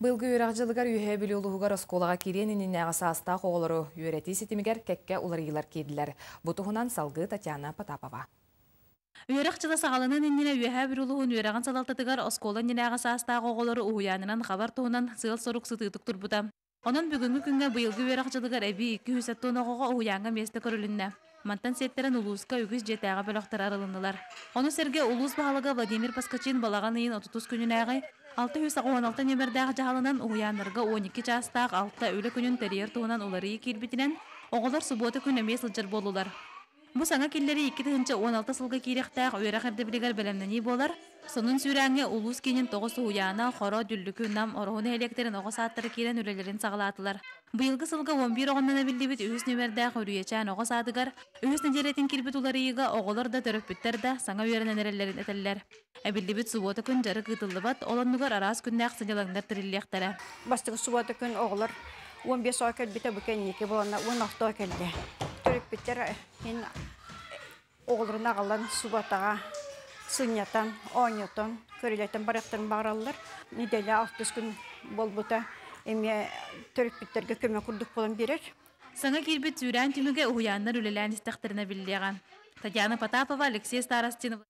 Былгы үрәгҗылыгар үйе білі олуғығар осколаға керенінен ағасаста қоғылыры үйреті сетімігер кәкке уларыйлар кеділер. Бұтығынан салғы Татьяна Потапова. Үйрәкчылы сағалының иннене үйе бір олуғын үйрәғын салалтатығар осколан нен ағасаста қоғылыры уғуянынан хабар туғынан сыл сорық сытытық тұрбыда. Онын бүгінгі күнге бұйылғы үйрәкчылыгар әбі 200 тонна қоға уғуянға месті көрілінне. Мантан сеттерін улуызға үгіз жетәға бөліқтар арылындылар. Оны серге улуыз бағалыға Владимир Паскачин балаған үйін 30 күнін ағай 616 немердәғы жағалынан уянырға 12 жастақ 6 өлі күнін тәрер туынан олары келбетінен оғылар субботы күн әмей сылжыр болулар. Бұ саңа келлері 2-16 сылғы керектәқ өйрақ әрдебілігер бәлемнені болар. Сонын сүйрәңе улуыз кенен 9 уяна, қора, дүллікі, нам, орғын электерін оғы саттыры керен өрелерін сағылатылар. Бұйылғы сылғы 11 оғыннан әбілдебет өз нөмердәқ өрүйечән оғы садығар, өз нәдеретін келбет олары еға оғылар да төрөппіттер да саңа өрінен әрелерін әтәлілер. Әбілдебет субботы күн жары қытылды бат, оланнығар арас күндәқ сыдылаңдар тіріллектері. Бастығы субботы күн оғылар 15 ой кәлбеті бүкен неке болана 16 ой кәлді. Төрөппіттер оғылырын ағалан субботаға сынятан, ойнятан, көрелетен барақтарын бағыралылар. Неделі 60 күн бол бұта әме төрөппіттерге көмек күрдік болан берер. Саңа келбет сүйрән түміге ұғыянлар өлелән істіқтеріне білдеған. Татьяна Потапова, Алексей Старостинов.